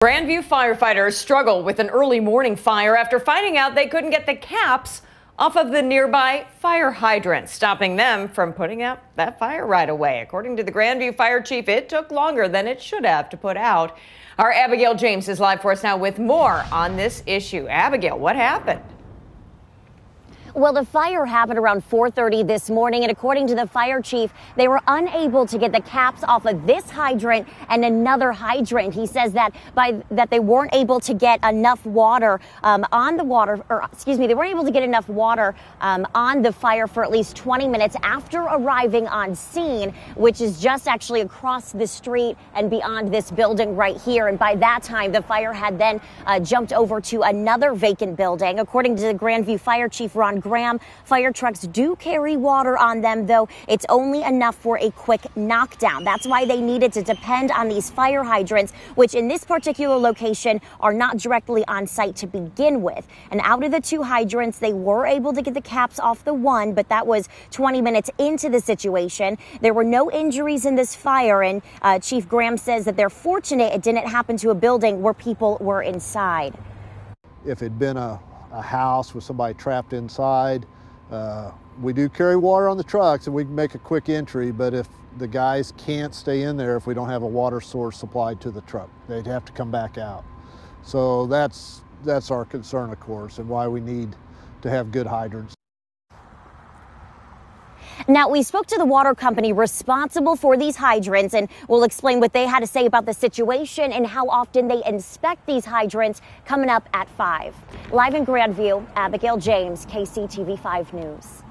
Grandview firefighters struggle with an early morning fire after finding out they couldn't get the caps off of the nearby fire hydrant, stopping them from putting out that fire right away. According to the Grandview fire chief, it took longer than it should have to put out. Our Abigail James is live for us now with more on this issue. Abigail, what happened? Well, the fire happened around 4:30 this morning, and according to the fire chief, they were unable to get the caps off of this hydrant and another hydrant. He says that they weren't able to get enough water they weren't able to get enough water on the fire for at least 20 minutes after arriving on scene, which is just actually across the street and beyond this building right here. And by that time, the fire had then jumped over to another vacant building. According to the Grandview fire chief, Ron Graham, fire trucks do carry water on them, though it's only enough for a quick knockdown. That's why they needed to depend on these fire hydrants, which in this particular location are not directly on site to begin with. And out of the two hydrants, they were able to get the caps off the one, but that was 20 minutes into the situation. There were no injuries in this fire, and Chief Graham says that they're fortunate it didn't happen to a building where people were inside. If it'd been a house with somebody trapped inside, we do carry water on the trucks and we can make a quick entry, but if the guys can't stay in there if we don't have a water source supplied to the truck, they'd have to come back out. So that's our concern, of course, and why we need to have good hydrants. Now, we spoke to the water company responsible for these hydrants, and we'll explain what they had to say about the situation and how often they inspect these hydrants coming up at 5. Live in Grandview, Abigail James, KCTV 5 News.